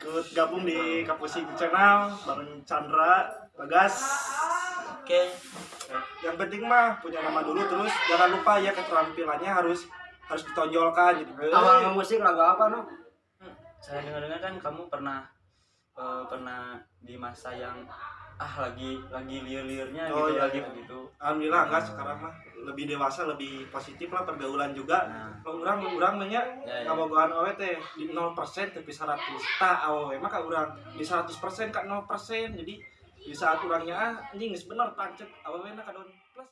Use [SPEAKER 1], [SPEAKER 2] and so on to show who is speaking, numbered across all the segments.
[SPEAKER 1] ikut gabung di Kapusing Channel bareng Chandra, Bagas.
[SPEAKER 2] Oke.
[SPEAKER 1] Yang penting mah punya nama dulu, terus jangan lupa ya keterampilannya harus ditonjolkan gitu.
[SPEAKER 3] Awal musik lagu apa no?
[SPEAKER 2] Saya dengar kan kamu pernah di masa yang lagi liur-liurnya
[SPEAKER 1] Oh,
[SPEAKER 2] gitu,
[SPEAKER 1] iya,
[SPEAKER 2] lagi
[SPEAKER 1] iya.
[SPEAKER 2] begitu.
[SPEAKER 1] Alhamdulillah enggak, sekarang mah lebih dewasa, lebih positif lah, pergaulan juga. Urang banyak ngabogaan awe teh di 0% tapi 100 ta awe mah ka urang di 100% ka 0%. Jadi di saat urangnya anjing geus bener pancet awe na ka don plus.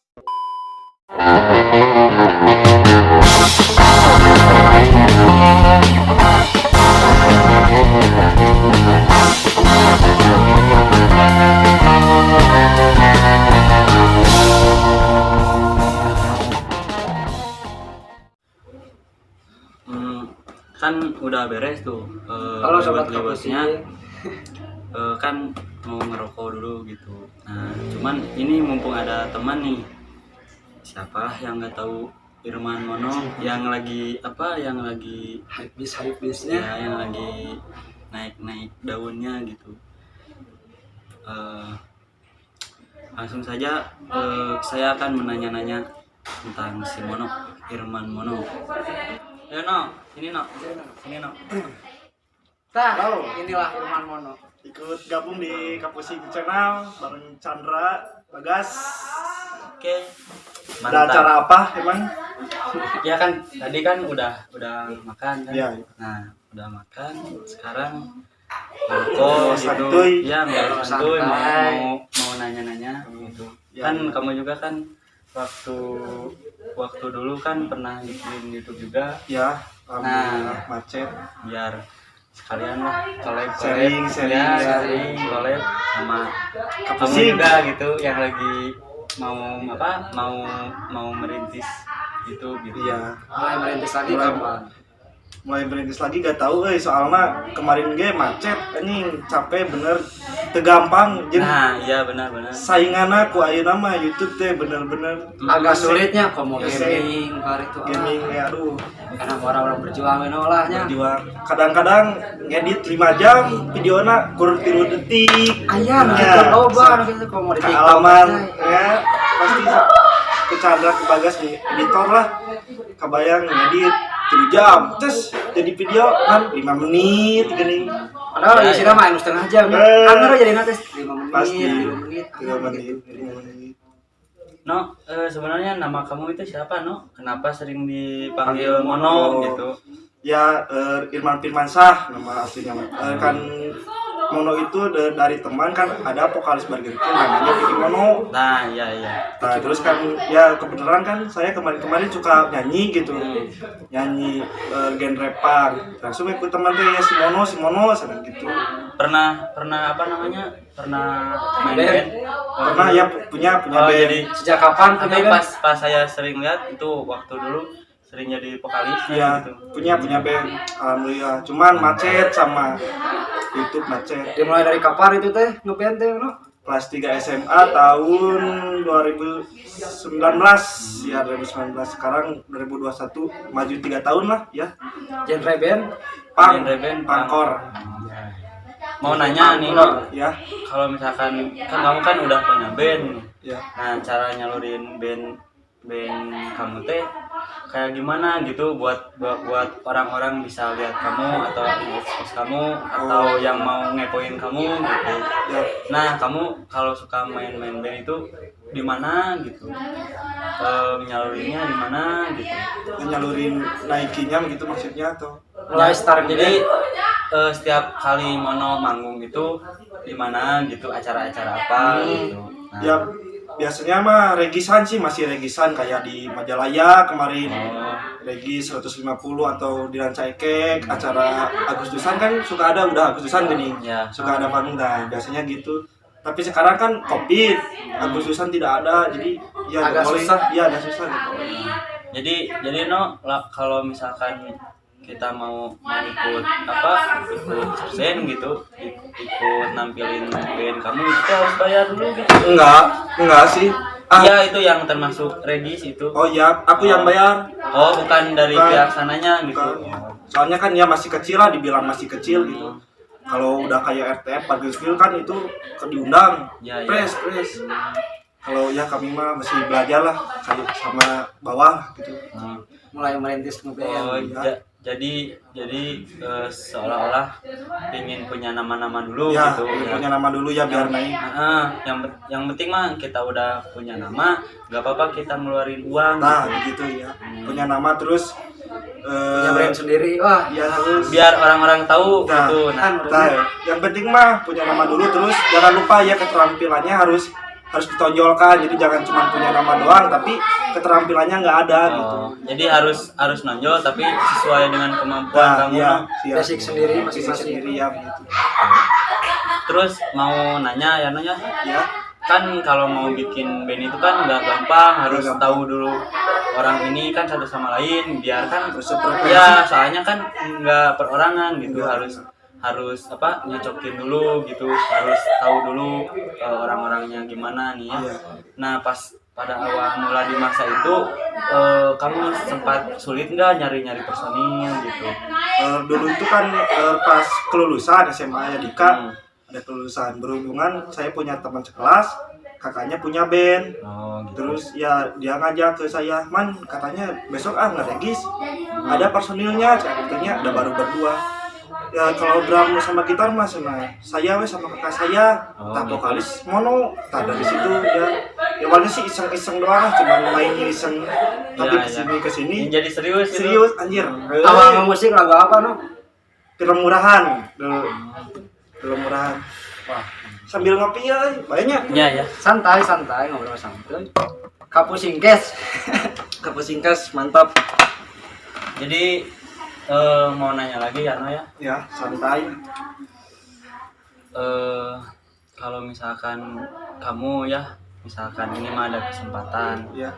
[SPEAKER 2] Kan udah beres tuh
[SPEAKER 3] Kalau sobat
[SPEAKER 2] lewatnya kan mau ngerokok dulu gitu. Nah cuman ini mumpung ada teman nih, siapa yang nggak tahu Irman Mono yang lagi
[SPEAKER 3] Hypebeast-nya
[SPEAKER 2] ya, yang lagi naik daunnya gitu. Langsung saja saya akan menanya-nanya tentang si Mono, Irman Mono. Ya No, sini No.
[SPEAKER 3] inilah Irman Mono.
[SPEAKER 1] Ikut gabung di Kapusing Channel bareng Chandra, Bagas.
[SPEAKER 2] Oke.
[SPEAKER 1] Ada acara apa emang?
[SPEAKER 2] Ya kan tadi kan udah makan kan.
[SPEAKER 1] Iya.
[SPEAKER 2] Nah, udah makan, sekarang ngerokok gitu.
[SPEAKER 1] Santuy.
[SPEAKER 2] Ya, nggak santuy,
[SPEAKER 3] Santai.
[SPEAKER 2] mau nanya-nanya gitu.
[SPEAKER 1] Ya.
[SPEAKER 2] Kan kamu juga kan waktu dulu kan pernah bikin YouTube juga,
[SPEAKER 1] Ya, alhamdulillah macet.
[SPEAKER 2] biar sekalian lah collab
[SPEAKER 1] Sharing,
[SPEAKER 2] collab sama kamu
[SPEAKER 1] Kapusing.
[SPEAKER 2] juga gitu yang lagi mau merintis YouTube gitu.
[SPEAKER 1] Iya.
[SPEAKER 3] Mulai merintis lagi kapan?
[SPEAKER 1] Mulai berintis lagi gak tahu soalnya kemarin ge macet anjing, capek bener tegampang jeung
[SPEAKER 2] Nah, iya benar.
[SPEAKER 1] sainganna ku ayeuna mah YouTube teh bener-bener
[SPEAKER 3] Agak sulitnya kok mau
[SPEAKER 1] Ya,
[SPEAKER 3] gaming kali itu.
[SPEAKER 1] gaming ya aduh
[SPEAKER 3] Karena orang-orang berjuang olahnya.
[SPEAKER 1] berjuang. Kadang-kadang ngedit 5 jam videona kur 3 detik.
[SPEAKER 3] Ayah,
[SPEAKER 1] Ya,
[SPEAKER 3] gitu loba gitu kok mau di TikTok
[SPEAKER 1] kealaman
[SPEAKER 3] aja.
[SPEAKER 1] ya pasti ke Chandra ke Bagas nih editor lah. Kebayang ngedit 3 jam, terus jadi video kan 5 menit gini.
[SPEAKER 3] Padahal di sini mah 1,5 jam. Anggar jadi nanti 5 menit,
[SPEAKER 1] Pasti
[SPEAKER 3] 5 menit.
[SPEAKER 1] 3 menit, 5 menit.
[SPEAKER 2] No, sebenarnya nama kamu itu siapa, No? Kenapa sering dipanggil Mono gitu?
[SPEAKER 1] Ya, Irman Firmansyah nama aslinya. Kan Mono itu dari teman kan ada vokalis Burger King namanya Vicky Mono.
[SPEAKER 2] Nah, iya.
[SPEAKER 1] Nah, terus kan ya kebenaran kan saya kemarin suka nyanyi gitu. Nyanyi genre punk. Langsung ikut teman tuh ya si Mono sana gitu.
[SPEAKER 2] Pernah apa namanya? Pernah main band?
[SPEAKER 1] Pernah ya punya
[SPEAKER 2] Oh,
[SPEAKER 1] band.
[SPEAKER 2] jadi
[SPEAKER 3] Sejak kapan
[SPEAKER 2] tapi
[SPEAKER 3] punya
[SPEAKER 2] pas saya sering lihat itu waktu dulu sering jadi vokalis
[SPEAKER 1] Ya,
[SPEAKER 2] gitu.
[SPEAKER 1] punya band. Alhamdulillah. Cuman macet sama YouTube macet.
[SPEAKER 3] Dimulai dari kapan itu teh ngeband teh no?
[SPEAKER 1] Kelas 3 SMA tahun 2019 ya 2019, sekarang 2021 maju 3 tahun lah ya.
[SPEAKER 3] Genre band.
[SPEAKER 2] Genre band,
[SPEAKER 1] Pangkor
[SPEAKER 2] Mau nanya nih, No.
[SPEAKER 1] ya.
[SPEAKER 2] Kalau misalkan kan kamu kan udah punya band nih.
[SPEAKER 1] Ya.
[SPEAKER 2] Nah, cara nyalurin band kamu teh kayak gimana gitu buat orang-orang bisa lihat kamu atau nge-post kamu atau yang mau ngepoin kamu gitu.
[SPEAKER 1] Ya.
[SPEAKER 2] Nah, kamu kalau suka main-main band itu di mana gitu? Nyalurinnya di mana gitu?
[SPEAKER 1] Nyalurin naikinya gitu maksudnya atau
[SPEAKER 3] Mulai start
[SPEAKER 2] Jadi setiap kali Mono manggung gitu di mana gitu, acara-acara apa gitu. Nah,
[SPEAKER 1] ya biasanya mah regisan sih, masih regisan kayak di Majalaya kemarin. Regis 150 atau di Ranca Ekek, acara Agustusan kan suka ada, udah Agustusan gini.
[SPEAKER 2] Ya.
[SPEAKER 1] Suka ada panggung, nah biasanya gitu. Tapi sekarang kan Covid, Agustusan tidak ada, jadi ya
[SPEAKER 3] Agak
[SPEAKER 1] boleh.
[SPEAKER 3] susah.
[SPEAKER 1] Iya, agak susah gitu.
[SPEAKER 2] Jadi No, kalau misalkan kita mau ikut absen gitu, ikut nampilin band kamu itu harus bayar dulu gitu.
[SPEAKER 1] Enggak sih.
[SPEAKER 2] Iya, itu yang termasuk regis itu.
[SPEAKER 1] Oh iya, aku yang bayar.
[SPEAKER 2] Oh, bukan dari
[SPEAKER 1] Bukan.
[SPEAKER 2] pihak sananya gitu.
[SPEAKER 1] Bukan. Soalnya kan ya masih kecil lah, dibilang masih kecil gitu. Kalau udah kayak RTF panggil skill kan itu diundang.
[SPEAKER 2] Ya, ya.
[SPEAKER 1] Press. Kalau ya kami mah masih belajar lah kayak sama bawah gitu.
[SPEAKER 3] Mulai merintis ngeband.
[SPEAKER 2] Oh,
[SPEAKER 1] ya.
[SPEAKER 2] jadi seolah-olah ingin punya nama-nama dulu
[SPEAKER 1] Ya,
[SPEAKER 2] gitu.
[SPEAKER 1] punya nama dulu ya biar naik.
[SPEAKER 2] Yang penting mah kita udah punya nama, nggak apa-apa kita ngeluarin uang.
[SPEAKER 1] Nah,
[SPEAKER 2] gitu.
[SPEAKER 1] begitu ya. Punya nama terus
[SPEAKER 3] Punya brand sendiri. Wah,
[SPEAKER 1] ya harus
[SPEAKER 2] Biar orang-orang tahu
[SPEAKER 1] Nah,
[SPEAKER 2] gitu.
[SPEAKER 1] yang penting mah punya nama dulu, terus jangan lupa ya keterampilannya harus ditonjolkan. Jadi jangan cuma punya nama doang tapi keterampilannya nggak ada gitu.
[SPEAKER 2] Jadi harus nonjol tapi sesuai dengan kemampuan kamu.
[SPEAKER 1] ya,
[SPEAKER 3] basic sendiri
[SPEAKER 1] basic
[SPEAKER 3] masing-masing.
[SPEAKER 1] sendiri ya begitu.
[SPEAKER 2] Terus mau nanya ya nanya.
[SPEAKER 1] Ya,
[SPEAKER 2] Kan kalau mau bikin band itu kan nggak gampang, harus
[SPEAKER 1] gampang.
[SPEAKER 2] tahu dulu orang ini kan satu sama lain, biar kan
[SPEAKER 1] Harus sepreferensi.
[SPEAKER 2] ya soalnya kan nggak perorangan gitu,
[SPEAKER 1] Nggak.
[SPEAKER 2] harus apa nyocokin dulu gitu, harus tahu dulu orang-orangnya gimana nih ya.
[SPEAKER 1] Iya.
[SPEAKER 2] Nah pas pada awal mula di masa itu kamu sempat sulit nggak nyari-nyari personil gitu?
[SPEAKER 1] Dulu itu kan pas kelulusan SMA ya Dika, ada kelulusan berhubungan saya punya teman sekelas, kakaknya punya band.
[SPEAKER 2] Oh gitu.
[SPEAKER 1] Terus ya dia ngajak ke saya, Man katanya besok ngeregis, ada personilnya, katanya ada baru berdua. Ya kalau drum sama gitar mas, nah saya sama kakak saya, tak vokalis mono, tak dari situ ya awalnya sih iseng-iseng doang lah, cuma main iseng, tapi kesini
[SPEAKER 2] Jadi serius gitu?
[SPEAKER 1] serius anjir.
[SPEAKER 3] Awal musik lagu apa no?
[SPEAKER 1] Film murahan dulu, film murahan. Wah, sambil ngopi ya, banyak.
[SPEAKER 2] Ya ya.
[SPEAKER 3] Santai ngobrol santai. Kapusingkes.
[SPEAKER 1] Kapusingkas mantap.
[SPEAKER 2] Jadi mau nanya lagi ya No ya.
[SPEAKER 1] Ya santai.
[SPEAKER 2] Kalau misalkan kamu ya, misalkan ini mah ada kesempatan
[SPEAKER 1] Ya.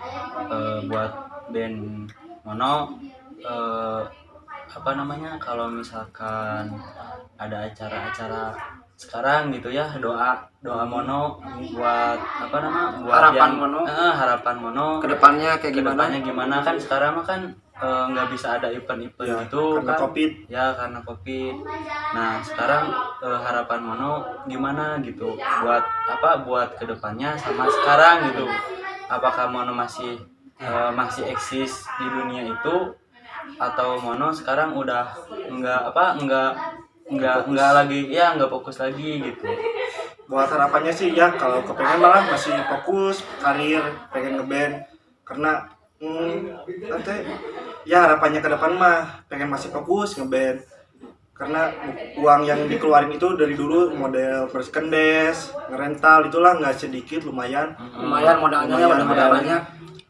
[SPEAKER 2] buat band mono, apa namanya, kalau misalkan ada acara-acara sekarang gitu ya, doa mono buat apa nama, buat
[SPEAKER 3] Harapan
[SPEAKER 2] yang-
[SPEAKER 3] Mono.
[SPEAKER 2] harapan mono
[SPEAKER 3] Kedepannya kayak gimana?
[SPEAKER 2] kedepannya gimana, kan sekarang mah kan nggak bisa ada event-event
[SPEAKER 1] Ya,
[SPEAKER 2] gitu
[SPEAKER 1] karena
[SPEAKER 2] kan.
[SPEAKER 1] Covid.
[SPEAKER 2] Ya karena covid. Nah sekarang harapan mono gimana gitu buat apa, buat kedepannya sama sekarang gitu, apakah mono masih eksis di dunia itu, atau mono sekarang udah nggak lagi ya, nggak fokus lagi gitu.
[SPEAKER 1] Buat harapannya sih ya kalau kepengen malah masih fokus karir, pengen ngeband karena nanti ya harapannya ke depan mah pengen masih fokus ngeband karena uang yang dikeluarin itu dari dulu model merchandise, ngerental itulah nggak sedikit, lumayan.
[SPEAKER 3] Lumayan modalnya ya, udah modal banyak.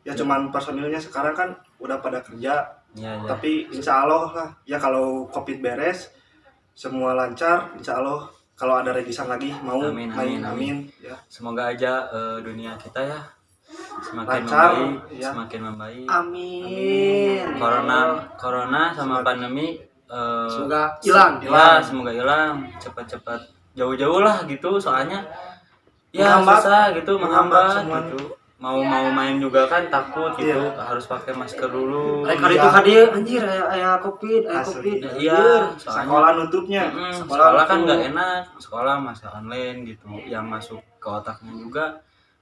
[SPEAKER 1] Ya cuman personilnya sekarang kan udah pada kerja.
[SPEAKER 2] Ya.
[SPEAKER 1] Tapi insya Allah lah ya kalau Covid beres semua lancar, insya Allah kalau ada regisan lagi mau
[SPEAKER 2] Amin.
[SPEAKER 1] ya.
[SPEAKER 2] Semoga aja dunia kita ya semakin
[SPEAKER 1] Lancar,
[SPEAKER 2] membaik,
[SPEAKER 1] ya.
[SPEAKER 2] semakin membaik.
[SPEAKER 3] Amin.
[SPEAKER 2] Corona sama pandemi
[SPEAKER 3] Semoga hilang.
[SPEAKER 2] ya, semoga hilang cepat-cepat, jauh-jauh lah gitu, soalnya ya
[SPEAKER 1] Menghambat.
[SPEAKER 2] susah gitu,
[SPEAKER 1] Menghambat
[SPEAKER 2] menghambat
[SPEAKER 1] semuanya.
[SPEAKER 2] gitu. Mau main juga kan takut gitu,
[SPEAKER 1] Iya.
[SPEAKER 2] harus pakai masker dulu.
[SPEAKER 3] Rekor
[SPEAKER 1] Iya.
[SPEAKER 3] itu hadir anjir aya Covid, aya
[SPEAKER 1] Asli.
[SPEAKER 3] Covid.
[SPEAKER 2] Iya, soalnya
[SPEAKER 1] Sekolah nutupnya.
[SPEAKER 2] sekolah kan
[SPEAKER 1] tuh.
[SPEAKER 2] nggak enak, sekolah masih online gitu, yang masuk ke otaknya juga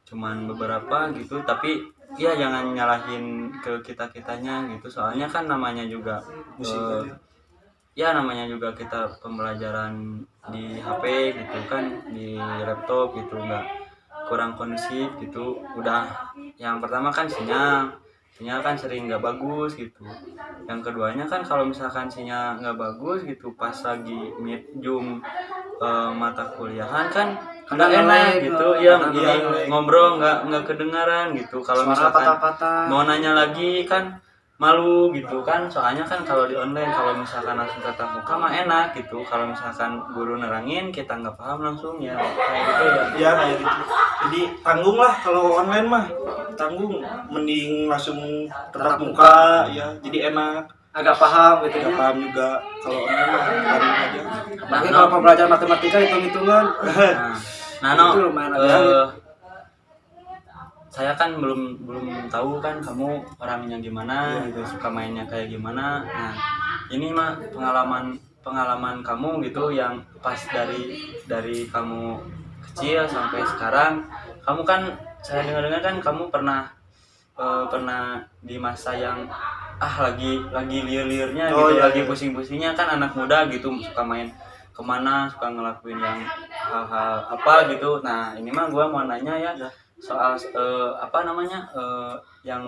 [SPEAKER 2] cuman beberapa gitu, tapi ya jangan nyalahin ke kitanya gitu, soalnya kan namanya juga
[SPEAKER 1] Musik
[SPEAKER 2] ya namanya juga kita pembelajaran di HP gitu kan, di laptop gitu, nggak kurang kondusif gitu. Udah yang pertama kan sinyal kan sering nggak bagus gitu, yang keduanya kan kalau misalkan sinyal nggak bagus gitu pas lagi meet zoom mata kuliahan kan nggak
[SPEAKER 3] Kadang
[SPEAKER 2] enak
[SPEAKER 3] nge-lag,
[SPEAKER 2] gitu
[SPEAKER 3] kadang
[SPEAKER 2] ya,
[SPEAKER 1] nge-lag.
[SPEAKER 2] ini ngobrol nggak kedengaran gitu. Kalau
[SPEAKER 3] Suara
[SPEAKER 2] misalkan
[SPEAKER 3] patah-patah.
[SPEAKER 2] mau nanya lagi kan malu gitu kan, soalnya kan kalau di online kalau misalkan langsung tatap muka mah enak gitu, kalau misalkan guru nerangin kita nggak paham langsung ya kayak gitu ya.
[SPEAKER 1] Ya kayak gitu. Jadi tanggung lah kalau online mah, tanggung, mending langsung tatap muka ya, jadi enak.
[SPEAKER 3] Agak paham gitu
[SPEAKER 1] Tidak
[SPEAKER 3] ya.
[SPEAKER 1] paham juga kalau online mah tanggung aja.
[SPEAKER 3] Apalagi kalau pembelajaran matematika hitung-hitungan.
[SPEAKER 2] Nah no,
[SPEAKER 3] Itu lumayan agak
[SPEAKER 2] saya kan belum tahu kan kamu orangnya gimana gitu, suka mainnya kayak gimana. Nah ini mah pengalaman kamu gitu yang pas dari kamu kecil sampai sekarang. Kamu kan saya dengar kan kamu pernah di masa yang lagi liar-liarnya
[SPEAKER 1] Oh,
[SPEAKER 2] gitu,
[SPEAKER 1] iya,
[SPEAKER 2] lagi
[SPEAKER 1] iya.
[SPEAKER 2] pusing-pusingnya kan, anak muda gitu suka main kemana, suka ngelakuin yang hal-hal apa gitu. Nah ini mah gua mau nanya ya
[SPEAKER 1] Ya.
[SPEAKER 2] soal yang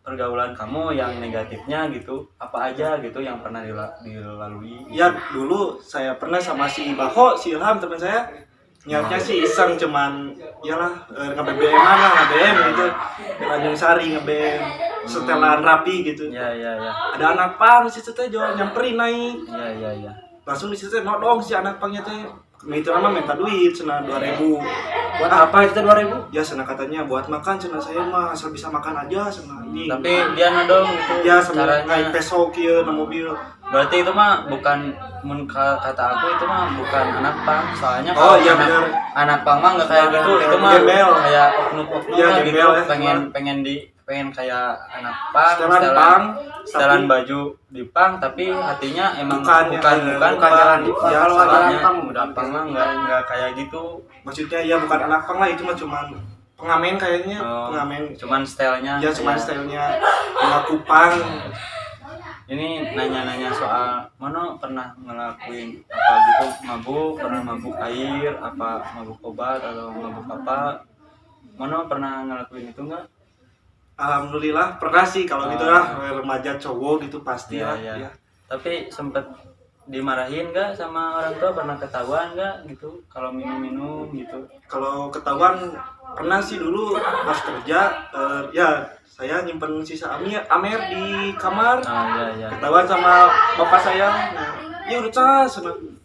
[SPEAKER 2] pergaulan kamu yang negatifnya gitu, apa aja gitu yang pernah dilalui.
[SPEAKER 1] Ya dulu saya pernah sama si Baho, si Ilham teman saya, niatnya sih iseng, cuman iyalah nge-BBM lah, nge-BM gitu di Tanjung Sari, nge-BM setelan rapi gitu.
[SPEAKER 2] Ya.
[SPEAKER 1] Ada anak pang di situ teh jual nyamperin naik,
[SPEAKER 2] Ya.
[SPEAKER 1] langsung di situ teh nodong si anak pangnya teh, itu nama minta duit cenah 2.000.
[SPEAKER 3] Buat apa itu 2.000?
[SPEAKER 1] Ya cenah katanya buat makan, cenah saya mah asal bisa makan aja cenah ini.
[SPEAKER 2] Tapi dia nodong gitu
[SPEAKER 1] ya sama naik
[SPEAKER 2] caranya.
[SPEAKER 1] peso kieu na mobil.
[SPEAKER 2] Berarti itu mah bukan kata aku itu mah bukan anak pang. Soalnya
[SPEAKER 1] Oh,
[SPEAKER 2] kalau
[SPEAKER 1] iya, benar.
[SPEAKER 2] anak pang mah nggak kayak gitu. Itu mah
[SPEAKER 1] Gembel.
[SPEAKER 2] kayak oknum-oknum
[SPEAKER 1] Iya,
[SPEAKER 2] lah gitu.
[SPEAKER 1] gembel ya.
[SPEAKER 2] Pengen kayak anak pang,
[SPEAKER 1] Setelan pang,
[SPEAKER 2] setelan
[SPEAKER 1] tapi-
[SPEAKER 2] baju di pang, tapi hatinya emang
[SPEAKER 1] Bukan
[SPEAKER 2] bukan
[SPEAKER 1] jalan di pang.
[SPEAKER 3] Ya, kalau
[SPEAKER 2] Soalnya
[SPEAKER 3] jalan pang
[SPEAKER 2] udah pang mah nggak kayak gitu.
[SPEAKER 1] Maksudnya ya bukan anak pang lah, itu mah cuman pengamen kayaknya,
[SPEAKER 2] Oh,
[SPEAKER 1] pengamen.
[SPEAKER 2] cuman stylenya.
[SPEAKER 1] Ya cuman
[SPEAKER 2] kayak-
[SPEAKER 1] stylenya mengaku pang.
[SPEAKER 2] Ini nanya-nanya soal mana pernah ngelakuin apa gitu, pernah mabuk air, apa mabuk obat atau mabuk apa, mana pernah ngelakuin itu enggak?
[SPEAKER 1] Alhamdulillah pernah sih kalau gitu lah, remaja cowok gitu pasti lah.
[SPEAKER 2] Iya.
[SPEAKER 1] Ya.
[SPEAKER 2] Tapi sempet dimarahin nggak sama orang tua, pernah ketahuan nggak gitu kalau minum-minum gitu?
[SPEAKER 1] Kalau ketahuan pernah sih dulu pas kerja, ya saya nyimpen sisa amer di kamar.
[SPEAKER 2] Iya.
[SPEAKER 1] Ketahuan sama bapak saya, nah, ya udah cas,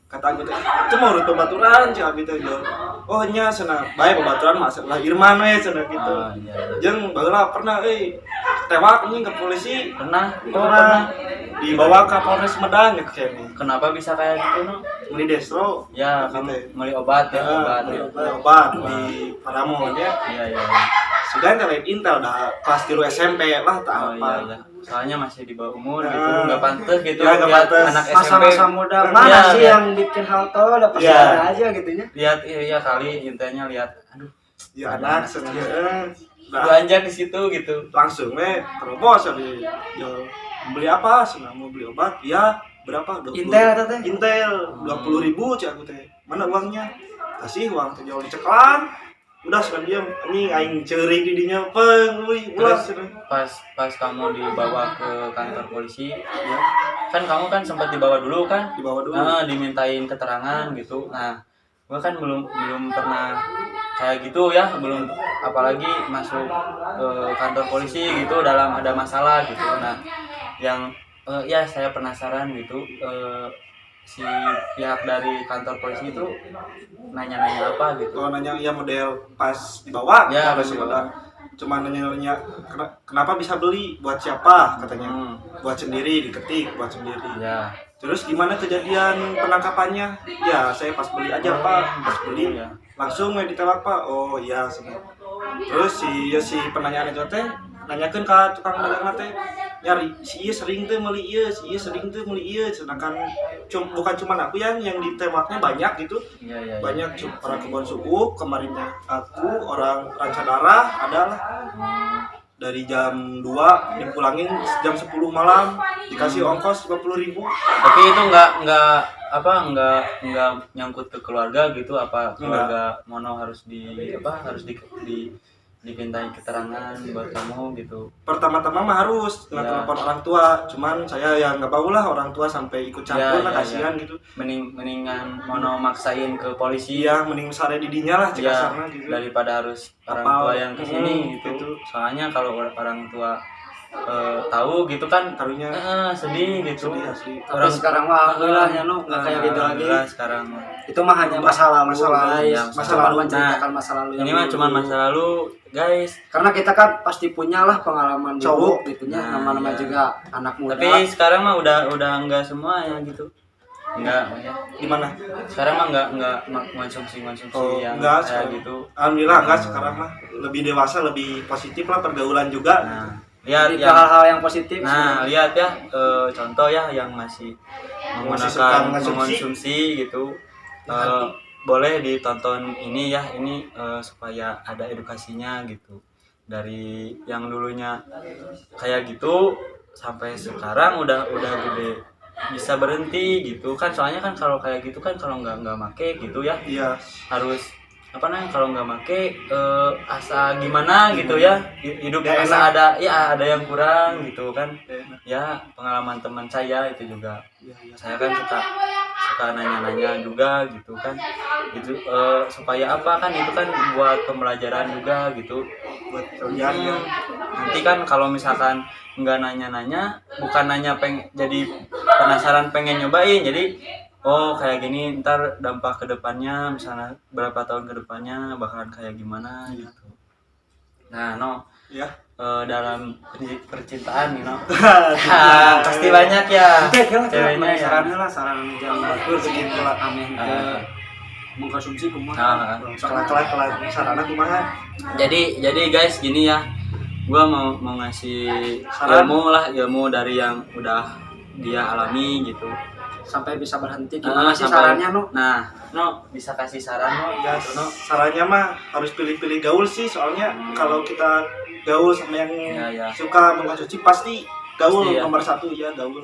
[SPEAKER 1] kata aku teh itu mau urut baturan cik abi teh jauh. Oh nya cenah bae babaturan masalah Irman we cenah gitu.
[SPEAKER 2] Iya.
[SPEAKER 1] Jeung baheula pernah tewak anjing ke polisi.
[SPEAKER 2] Pernah?
[SPEAKER 1] Pernah dibawa ke Polres Medan ya kayaknya.
[SPEAKER 2] Kenapa bisa kayak gitu no?
[SPEAKER 1] Beli destro.
[SPEAKER 2] Ya
[SPEAKER 1] Gitu.
[SPEAKER 2] kamu beli obat ya, obat.
[SPEAKER 1] Beli obat di Paramount ya.
[SPEAKER 2] Iya.
[SPEAKER 1] Sudah lain Intel udah kelas 3 SMP lah tak
[SPEAKER 2] Oh
[SPEAKER 1] apa.
[SPEAKER 2] iya. Soalnya masih di bawah umur
[SPEAKER 1] Ya.
[SPEAKER 2] gitu, nggak pantas gitu
[SPEAKER 1] Ya, nggak
[SPEAKER 2] lihat
[SPEAKER 1] pantas.
[SPEAKER 2] anak SMP.
[SPEAKER 3] Masa-masa muda
[SPEAKER 1] Iya,
[SPEAKER 3] mana sih
[SPEAKER 2] iya.
[SPEAKER 3] yang bikin hal tuh udah pasti
[SPEAKER 1] Iya.
[SPEAKER 3] ada aja gitu ya.
[SPEAKER 2] Lihat iya kali intinya lihat, aduh,
[SPEAKER 1] Ya anak senang.
[SPEAKER 2] belanja di situ gitu.
[SPEAKER 1] Langsung terobos abi. Beli apa? Senang mau beli obat. Ya berapa? 20.
[SPEAKER 3] Intel atau teh?
[SPEAKER 1] Intel 20.000 cik aku teh. Mana uangnya? Kasih uang teh jauh diceklan. Udah senang diam. Ini aing ceuring di dinya peng ulah
[SPEAKER 2] Terus
[SPEAKER 1] senang.
[SPEAKER 2] pas kamu dibawa ke kantor polisi, ya, kan kamu kan sempat dibawa dulu kan?
[SPEAKER 1] Dibawa dulu.
[SPEAKER 2] Dimintain keterangan gitu. Nah, gua kan belum pernah kayak gitu ya, belum, apalagi masuk ke kantor polisi gitu dalam ada masalah gitu. Nah, yang ya saya penasaran gitu, si pihak dari kantor polisi itu nanya-nanya apa gitu.
[SPEAKER 1] Kalau nanya ya model pas dibawa,
[SPEAKER 2] Ya,
[SPEAKER 1] pas
[SPEAKER 2] pas
[SPEAKER 1] dibawa. Cuma nanya kenapa bisa beli, buat siapa katanya. Buat sendiri, diketik buat sendiri.
[SPEAKER 2] Ya.
[SPEAKER 1] Terus gimana kejadian penangkapannya? Ya saya pas beli aja pak, pas beli
[SPEAKER 2] Ya.
[SPEAKER 1] langsung ditewak pak. Oh iya semua. Terus si penanyaan itu teh nanyakan ke tukang dagang teh nyari si iya sering tuh meli iya, si iya sering tuh meli iya. Sedangkan bukan cuma aku yang ditewaknya banyak gitu.
[SPEAKER 2] Iya.
[SPEAKER 1] Banyak orang kebun suku, kemarinnya aku orang ranca darah adalah dari jam 2 dipulangin jam 10 malam dikasih ongkos 50.000.
[SPEAKER 2] Tapi itu nggak nyangkut ke keluarga gitu, apa keluarga mono harus dipintain keterangan buat kamu gitu.
[SPEAKER 1] Pertama-tama mah harus
[SPEAKER 2] Ya.
[SPEAKER 1] telepon orang tua, cuman saya ya nggak mau lah orang tua sampai ikut campur lah, kasihan gitu.
[SPEAKER 2] Mendingan mono maksain ke polisi
[SPEAKER 1] Iya mending sare didinya lah jika
[SPEAKER 2] ya,
[SPEAKER 1] sana gitu.
[SPEAKER 2] daripada harus orang
[SPEAKER 1] Apal.
[SPEAKER 2] tua yang kesini gitu.
[SPEAKER 1] Gitu.
[SPEAKER 2] Soalnya kalau orang tua tahu gitu kan
[SPEAKER 1] Karunya
[SPEAKER 2] sedih gitu.
[SPEAKER 1] sedih asli.
[SPEAKER 3] Tapi sekarang mah alhamdulillahnya no nggak kayak gitu lagi.
[SPEAKER 2] Alhamdulillah sekarang mah.
[SPEAKER 3] Itu mah hanya masa lalu,
[SPEAKER 1] Masa lalu,
[SPEAKER 3] guys.
[SPEAKER 2] iya,
[SPEAKER 3] Masa
[SPEAKER 2] masa
[SPEAKER 3] lalu
[SPEAKER 1] lalu.
[SPEAKER 3] menceritakan masa lalu. yang
[SPEAKER 2] Ini mah
[SPEAKER 3] dulu.
[SPEAKER 2] cuma masa lalu, guys.
[SPEAKER 3] Karena kita kan pasti punya lah pengalaman
[SPEAKER 1] Cowok.
[SPEAKER 3] buruk gitu ya.
[SPEAKER 2] Nah,
[SPEAKER 3] Nama-nama
[SPEAKER 2] iya.
[SPEAKER 3] juga anak muda.
[SPEAKER 2] Tapi sekarang mah udah enggak semua ya gitu. Enggak ya.
[SPEAKER 1] Gimana?
[SPEAKER 2] Sekarang mah enggak konsumsi yang
[SPEAKER 1] enggak
[SPEAKER 2] kayak
[SPEAKER 1] sekarang.
[SPEAKER 2] gitu.
[SPEAKER 1] Alhamdulillah enggak sekarang mah lebih dewasa, lebih positif lah pergaulan juga.
[SPEAKER 2] Nah, lihat
[SPEAKER 3] Jadi
[SPEAKER 2] yang
[SPEAKER 3] hal-hal yang positif.
[SPEAKER 2] Nah, lihat ya contoh ya yang masih menggunakan mengonsumsi gitu. Boleh ditonton ini ya, ini supaya ada edukasinya gitu, dari yang dulunya kayak gitu sampai sekarang udah gede bisa berhenti gitu kan. Soalnya kan kalau kayak gitu kan kalau nggak make gitu ya,
[SPEAKER 1] iya
[SPEAKER 2] harus apa namanya, kalau nggak make asa gimana gitu ya, hidup
[SPEAKER 1] Gak
[SPEAKER 2] asa
[SPEAKER 1] enak.
[SPEAKER 2] ada yang kurang gitu kan ya. Pengalaman teman saya itu juga, saya kan suka nanya-nanya juga gitu kan, itu supaya apa kan, itu kan buat pembelajaran juga gitu
[SPEAKER 1] buat kalian ya.
[SPEAKER 2] Nanti kan kalau misalkan nggak nanya-nanya, bukan nanya jadi penasaran pengen nyobain, jadi oh kayak gini ntar dampak kedepannya, misalnya berapa tahun kedepannya bakalan kayak gimana gitu. Nah
[SPEAKER 1] Ya.
[SPEAKER 2] Dalam percintaan nih pasti banyak ya ceweknya ya.
[SPEAKER 3] saran yang bagus
[SPEAKER 1] Segitu lah.
[SPEAKER 3] amin ke mengkonsumsi kumaha.
[SPEAKER 1] Kelak sarana kumaha.
[SPEAKER 2] Jadi guys gini ya, gua mau ngasih
[SPEAKER 1] Saran.
[SPEAKER 2] ilmu dari yang udah dia alami gitu,
[SPEAKER 3] Sampai bisa berhenti gimana sih
[SPEAKER 2] sampai-
[SPEAKER 3] sarannya no?
[SPEAKER 2] Nah bisa kasih saran
[SPEAKER 1] Ya,
[SPEAKER 2] gitu,
[SPEAKER 1] sarannya mah harus pilih-pilih gaul sih, soalnya kalau kita gaul sama yang
[SPEAKER 2] Ya.
[SPEAKER 1] suka mengkonsumsi pasti gaul
[SPEAKER 2] Pasti ya.
[SPEAKER 1] nomor satu ya, gaul.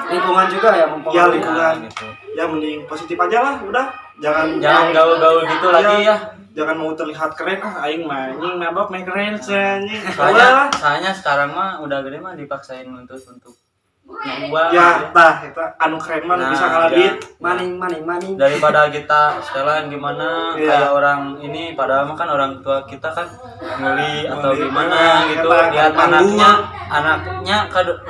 [SPEAKER 3] Lingkungan juga ya
[SPEAKER 1] Ya,
[SPEAKER 3] mempengaruhi.
[SPEAKER 1] lingkungan.
[SPEAKER 2] gitu.
[SPEAKER 1] Ya mending positif aja lah, udah jangan
[SPEAKER 2] Gaul-gaul gitu lagi ya.
[SPEAKER 1] jangan mau terlihat keren, aing mah anjing mabok main keren anjing.
[SPEAKER 2] Soalnya sekarang mah udah gede mah dipaksain untuk uang
[SPEAKER 1] Ya,
[SPEAKER 2] gitu.
[SPEAKER 1] kita anu keren mah
[SPEAKER 2] Nah,
[SPEAKER 1] bisa kalah
[SPEAKER 2] ya.
[SPEAKER 1] duit.
[SPEAKER 3] Maning.
[SPEAKER 2] Daripada kita setelan gimana
[SPEAKER 1] Iya.
[SPEAKER 2] kayak orang ini, padahal mah kan orang tua kita kan nguli atau
[SPEAKER 1] Nguli,
[SPEAKER 2] gimana gitu,
[SPEAKER 1] kita
[SPEAKER 2] lihat
[SPEAKER 1] manggung.
[SPEAKER 2] anaknya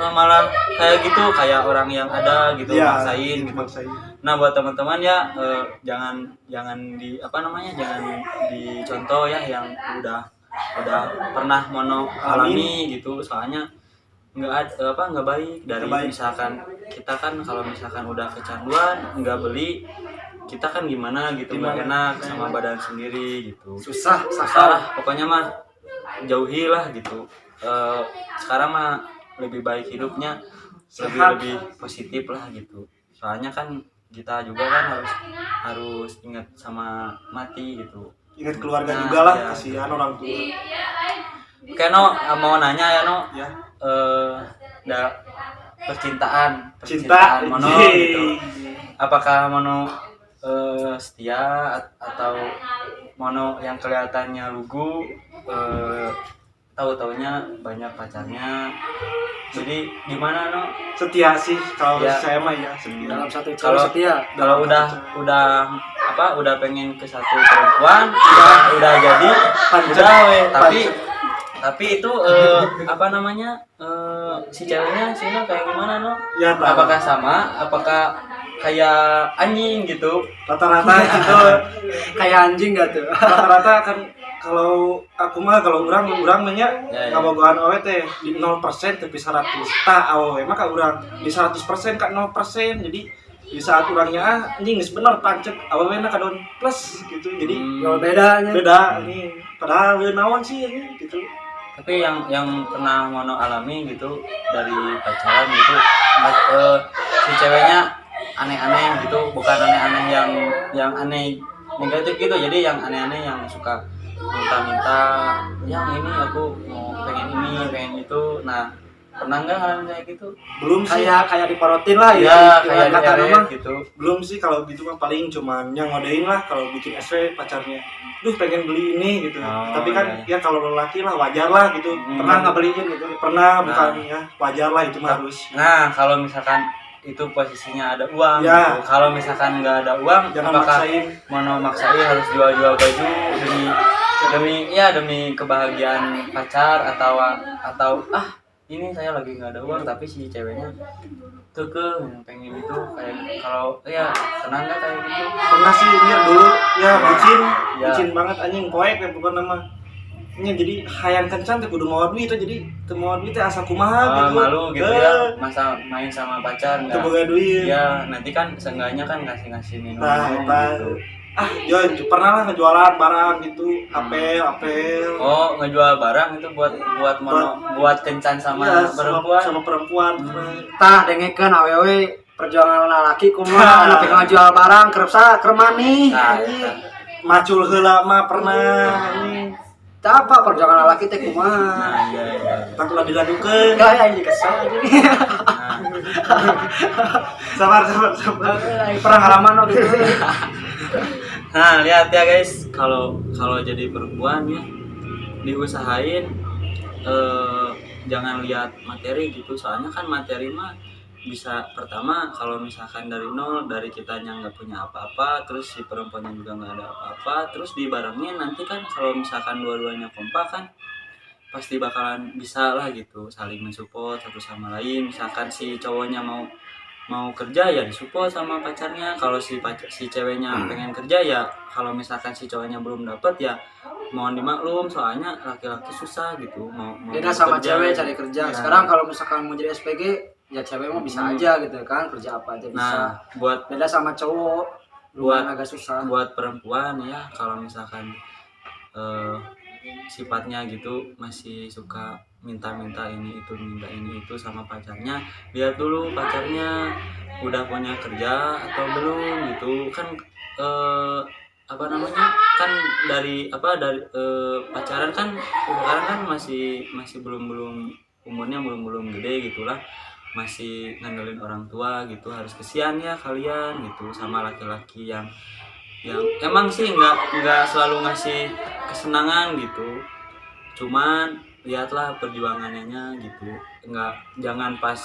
[SPEAKER 2] malah kayak gitu, kayak orang yang ada gitu,
[SPEAKER 1] Ya,
[SPEAKER 2] maksain gitu.
[SPEAKER 1] maksain.
[SPEAKER 2] Nah buat teman-teman ya, jangan di apa namanya, jangan dicontoh ya yang udah pernah mono alami gitu, soalnya nggak baik. Dari
[SPEAKER 1] Nggak baik.
[SPEAKER 2] misalkan kita kan kalau misalkan udah kecanduan nggak beli, kita kan gimana gitu, nggak enak sama badan sendiri gitu,
[SPEAKER 3] Susah
[SPEAKER 2] lah pokoknya mah jauhi lah gitu. Sekarang mah lebih baik hidupnya
[SPEAKER 1] Sehat.
[SPEAKER 2] lebih positif lah gitu, soalnya kan kita juga kan harus ingat sama mati gitu.
[SPEAKER 1] Ingat keluarga
[SPEAKER 2] Nah,
[SPEAKER 1] juga lah,
[SPEAKER 2] ya.
[SPEAKER 1] kasihan orang tua.
[SPEAKER 2] Oke mau nanya ya
[SPEAKER 1] Ya.
[SPEAKER 2] Percintaan
[SPEAKER 1] Cinta
[SPEAKER 2] mono
[SPEAKER 1] Yeay.
[SPEAKER 2] gitu, apakah mono setia atau mono yang kelihatannya lugu, tahu-taunya banyak pacarnya, jadi gimana
[SPEAKER 1] Setia sih kalau
[SPEAKER 2] Ya.
[SPEAKER 1] saya mah ya, setia.
[SPEAKER 3] dalam satu
[SPEAKER 2] Kalau-
[SPEAKER 3] cowok setia.
[SPEAKER 2] kalau udah pengen ke satu perempuan, udah jadi tapi itu apa namanya, si ceweknya sih kayak gimana
[SPEAKER 1] Ya, tahu.
[SPEAKER 2] apakah sama, apakah kayak anjing gitu?
[SPEAKER 1] Rata-rata gitu.
[SPEAKER 3] Kayak anjing gak tuh?
[SPEAKER 1] Rata-rata kan kalau aku mah kalau urang banyak
[SPEAKER 2] Ya.
[SPEAKER 1] ngabogohan awe teh di 0% tapi 100 tak awe mah ka urang di 100% ka 0%, jadi di saat urangnya anjing geus bener pancet awe na ka down plus gitu, jadi
[SPEAKER 3] Kalau bedanya.
[SPEAKER 1] beda ini padahal we naon sih ini gitu.
[SPEAKER 2] Tapi yang pernah mono alami gitu dari pacaran gitu, si ceweknya aneh-aneh gitu, bukan aneh-aneh yang aneh negatif gitu, jadi yang aneh-aneh yang suka minta-minta, yang ini aku mau pengen ini pengen itu. Nah pernah nggak ngalamin kayak gitu?
[SPEAKER 1] Belum sih,
[SPEAKER 3] Kayak diporotin lah
[SPEAKER 2] Ya
[SPEAKER 3] ya.
[SPEAKER 2] kayak
[SPEAKER 3] kata
[SPEAKER 2] diare
[SPEAKER 3] nama.
[SPEAKER 2] gitu.
[SPEAKER 1] belum sih kalau gitu mah paling cuman yang ngodein lah kalau bikin SW pacarnya. Duh pengen beli ini gitu.
[SPEAKER 2] Oh,
[SPEAKER 1] Tapi kan
[SPEAKER 2] iya.
[SPEAKER 1] ya kalau lelaki lah wajar lah gitu.
[SPEAKER 3] Pernah nggak beliin gitu?
[SPEAKER 1] Pernah,
[SPEAKER 2] Nah.
[SPEAKER 1] bukan ya wajar lah itu mah harus.
[SPEAKER 2] Nah kalau misalkan itu posisinya ada uang
[SPEAKER 1] Ya.
[SPEAKER 2] gitu. Kalau misalkan nggak ada uang,
[SPEAKER 1] Jangan
[SPEAKER 2] apakah
[SPEAKER 1] maksain.
[SPEAKER 2] mono maksain harus jual-jual baju demi kebahagiaan pacar, atau ini saya lagi nggak ada uang tapi si ceweknya kekeh pengen itu, kayak kalau ya senang nggak kayak gitu?
[SPEAKER 1] Pernah sih lihat dulu ya bucin,
[SPEAKER 2] Ya.
[SPEAKER 1] bucin banget anjing poek ya bukan nama. Ini jadi hayang kencan teh kudu mau duit teh, jadi teu mau duit teh asa kumaha gitu.
[SPEAKER 2] Malu gitu ya, masa main sama pacar
[SPEAKER 1] Teu
[SPEAKER 2] nggak?
[SPEAKER 1] boga duit.
[SPEAKER 2] Ya nanti kan seenggaknya kan ngasih minum
[SPEAKER 1] Nah, eta.
[SPEAKER 2] gitu.
[SPEAKER 1] Ya pernah lah ngejualan barang gitu, apel.
[SPEAKER 2] Oh ngejual barang itu buat kencan sama
[SPEAKER 1] Iya,
[SPEAKER 2] perempuan.
[SPEAKER 1] sama perempuan.
[SPEAKER 3] Tah dengekeun awewe perjuangan laki kumaha nepi ka jual barang kerep mani
[SPEAKER 2] Nah,
[SPEAKER 1] macul heula mah pernah anjing.
[SPEAKER 3] apa perjuangan laki teh kumaha
[SPEAKER 2] nah iya.
[SPEAKER 1] Tak ulah diladukeun.
[SPEAKER 3] ya ini kesel anjing
[SPEAKER 2] Nah,
[SPEAKER 1] Sabar.
[SPEAKER 3] perang halaman gitu
[SPEAKER 2] nah lihat ya guys, kalau jadi perempuan ya diusahain jangan lihat materi gitu, soalnya kan materi mah bisa pertama kalau misalkan dari nol, dari kitanya nggak punya apa-apa, terus si perempuannya juga nggak ada apa-apa, terus dibarengin nanti kan kalau misalkan dua-duanya kompak kan pasti bakalan bisa lah gitu, saling mensupport satu sama lain. Misalkan si cowoknya mau kerja ya disupport sama pacarnya, kalau si ceweknya pengen kerja ya, kalau misalkan si cowoknya belum dapat ya mohon dimaklum, soalnya laki-laki susah gitu mau
[SPEAKER 3] beda sama
[SPEAKER 2] kerja.
[SPEAKER 3] cewek cari kerja.
[SPEAKER 2] Nah,
[SPEAKER 3] Sekarang kalau misalkan mau jadi SPG ya cewek mah bisa aja gitu kan, kerja apa aja bisa.
[SPEAKER 2] nah buat
[SPEAKER 3] Beda sama cowok lumayan agak susah.
[SPEAKER 2] buat perempuan ya, kalau misalkan sifatnya gitu masih suka minta ini itu sama pacarnya, lihat dulu pacarnya udah punya kerja atau belum gitu kan. Apa namanya kan dari pacaran kan sekarang kan masih belum umurnya belum gede gitulah, masih ngandelin orang tua gitu. Harus kesian ya kalian gitu sama laki-laki yang emang sih nggak selalu ngasih kesenangan gitu, cuman lihatlah perjuangannya gitu. Jangan pas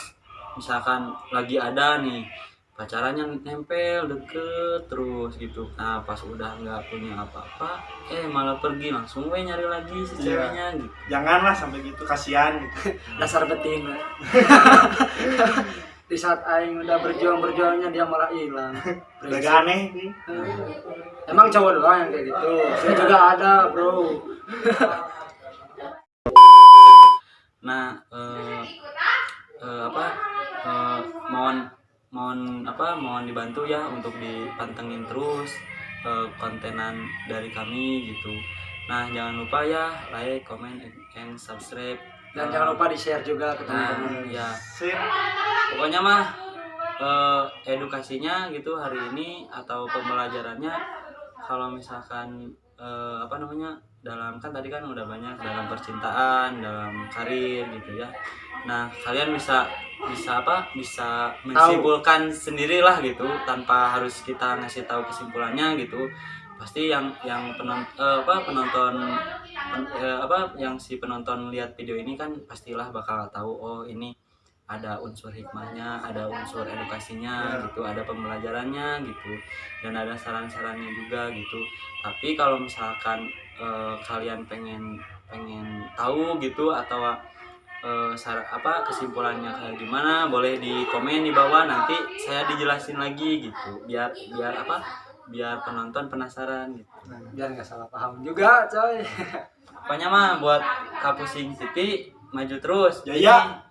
[SPEAKER 2] misalkan lagi ada nih pacarannya nempel deket terus gitu, nah pas udah nggak punya apa-apa malah pergi langsung nyari lagi si ceweknya gitu.
[SPEAKER 1] Janganlah sampai gitu, kasihan gitu.
[SPEAKER 3] Dasar betina. Di saat aing udah berjuangnya dia malah hilang.
[SPEAKER 1] Udah aneh nih.
[SPEAKER 3] Emang cowok doang yang kayak gitu. Saya juga ada, bro.
[SPEAKER 2] Nah mohon dibantu ya untuk dipantengin terus kontenan dari kami gitu. Nah jangan lupa ya like, comment, and subscribe,
[SPEAKER 3] Dan jangan lupa di-share juga ke
[SPEAKER 2] nah
[SPEAKER 3] teman-teman.
[SPEAKER 2] ya
[SPEAKER 1] Sip.
[SPEAKER 2] pokoknya mah edukasinya gitu hari ini atau pembelajarannya, kalau misalkan dalam kan tadi kan udah banyak dalam percintaan, dalam karir gitu ya. Nah kalian bisa menyimpulkan sendirilah gitu tanpa harus kita ngasih tahu kesimpulannya gitu. Pasti yang penonton lihat video ini kan pastilah bakal tahu, oh ini ada unsur hikmahnya, ada unsur edukasinya gitu, ada pembelajarannya gitu, dan ada saran-sarannya juga gitu. Tapi kalau misalkan kalian pengen tahu gitu atau kesimpulannya kayak gimana, boleh di komen di bawah, nanti saya dijelasin lagi gitu, biar penonton penasaran gitu.
[SPEAKER 3] Biar nggak salah paham juga, coy.
[SPEAKER 2] Pokoknya mah buat Kapusing City maju terus,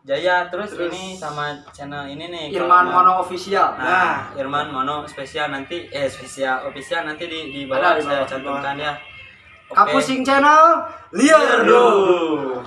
[SPEAKER 2] Jaya terus ini sama channel ini nih
[SPEAKER 3] Irman Mono Official.
[SPEAKER 2] Nah, Irman Mono spesial nanti spesial official nanti di bawah saya cantumkan ya.
[SPEAKER 3] Kapusing Channel, liar dulu.